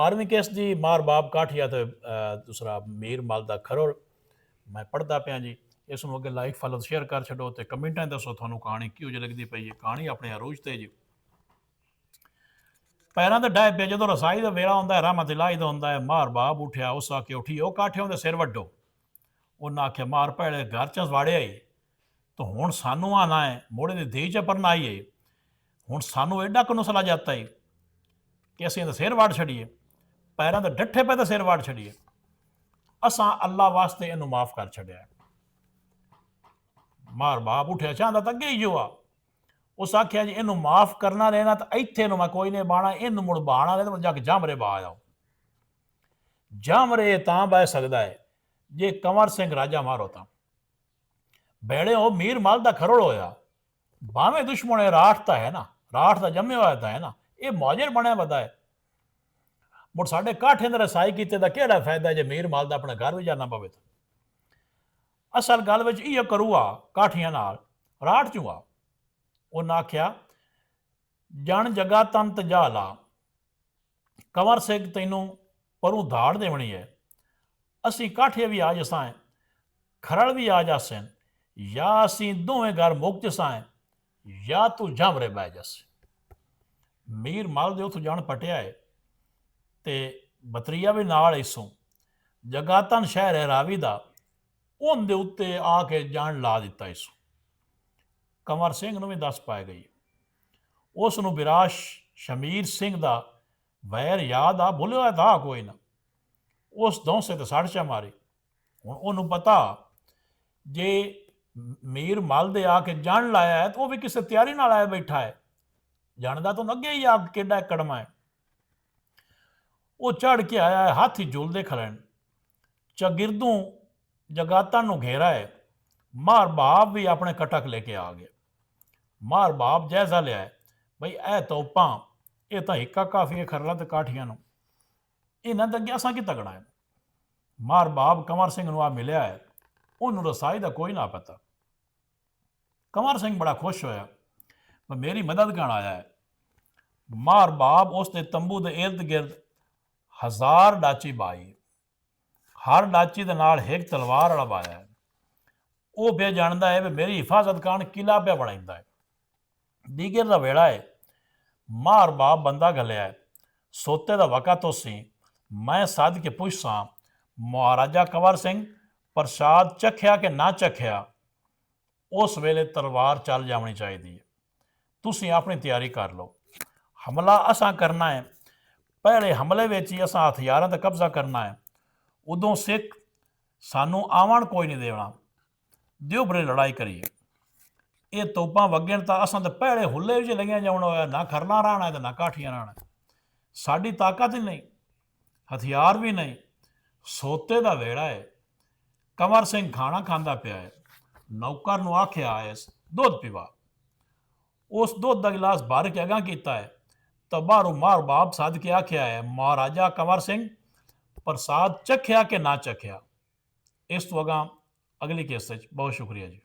12ਵੀਂ case जी मार बाप काठिया तो दूसरा मीर मल दा खरोड़। मैं पढ़ता पिया जी। इस नूं अगे लाइक फॉलो शेयर कर छड्डो ते कमेंटां दसो तुहानूं कहानी किहो जी लगदी पई है। कहानी अपने अरूज ते जी। पैरां ते डाह पिया जदों रसाई दा वेला हुंदा है, रहमत इलाही दा हुंदा है। मार बाप उठिया, उस आके उठी ओ काठियों दे सिर वड्डो। उन्हें आख्या मार भैड़े घर च वाड़िया ही तो हुण सानूं आना है, मोड़े दी धी च परनाई है, हुण सानूं एडा कनुसला जाता है कि असीं इहदा सिर वाड़ छड़ीए, पैरां दे डट्ठे पे तो सिर वाड़ छड़ीए। असां अल्लाह वास्ते इनू माफ़ कर छड़िया। मार बाप उठिया चाहता तो अगे ही जो आ। उस आख्या जी इनू माफ़ करना लेना तो इत्थे मैं कोई नहीं बाणा, इन मुड़ बहाना ले तो जाके जामरे बहा जाओ। जामरे तां बह सकता है जे कंवर सिंह राजा मारो तां। भेड़े हो मीर मल दा खरोड़ होया, भावें दुश्मन राठ ता है ना, राठ दा जम्मे होया ता है ना, ये मौजर बनया बदा है। मुड़ साढ़े काठे अंदर रसाई कीते दा केड़ा फायदा जे मीर मल दा अपना घर भी जाना पवे। असल गल विच इहो करूआ काठियां नाल राठ चूआ। उन्हें आख्या जन जगा तन तजा ला, कंवर सिंह तैनू परूं धाड़ देवनी है। असी काठे भी आ जसाएं, खरड़ भी आ जासें, या असी दोवें घर मुक जसाएं, या तू जामरे बह जस। मीर मल दे उथों जान पटिया है ते बतरीया भी नाल इसों जगातन शहर है रावी दा, उनके उत्ते आके जान ला दिता। इसों कंवर सिंह नूं भी दस पाई गई। उस नूं विराश शमीर सिंह दा वैर याद आ, भुलिया था कोई ना। उस दौंसे ते सड़ चा मारी। हुण उहनूं पता जे मीर मल दे आके जान लाया है तो वह भी किसी तैयारी नाल आया बैठा है। जानदा तो अगे ही आप केडा कड़मा है। वो चढ़ के आया है, हाथी झूलते खड़े, चगिरदों जगातां नूं घेरा है। मार बाप भी अपने कटक लेके आ गया। मार बाप जायजा लिया है बई ए तोपां ये तो हिक्का काफी है खरला ते काठियां नूं, इन्हां दे अगे असां की तगड़ा है। मार बाप कंवर सिंह नूं आ मिलिया है, उन्होंने रसाई का कोई ना पता। कंवर सिंह बड़ा खुश होया, मेरी मदद करन आया है। मार बाप उसके तंबू के इर्द गिर्द 1000 डाची बाई, हर डाची के नाल एक तलवार वाला बाया है। वह पे जानता है भी मेरी हिफाजत कारण किला पे बनाइंदा है। दीगर का वेड़ा है, मार बाप बंदा घलिया है, सोते का वक़्त तो सी, मैं सद के पुछसा महाराजा कंवर सिंह प्रसाद चखिया कि ना चखिया। उस वेले तलवार चल जानी चाहिए। तुसी अपनी तैयारी कर लो, हमला असां करना है। पहले हमले में ही असां हथियारों पर कब्जा करना है। उदों सिख सानू आवन कोई नहीं देना, दियो बड़े लड़ाई करिए। ये तोपां वगन तो असां तो पहले हुले भी लगिया जाना होया, ना खरना रहना है तो ना काठियां रहना है। साड़ी ताकत ही नहीं, हथियार भी नहीं, सोते का वेड़ा है। कंवर सिंह खाना खाता पिया है। नौकर नूं आख्या है दुध पीवा। उस दुध का गिलास भर के अगां किया है तो बाहरों मार बाप सद के आख्या है महाराजा कंवर सिंह प्रसाद चखिया कि ना चखिया। इस तो अगां अगली केस बहुत शुक्रिया जी।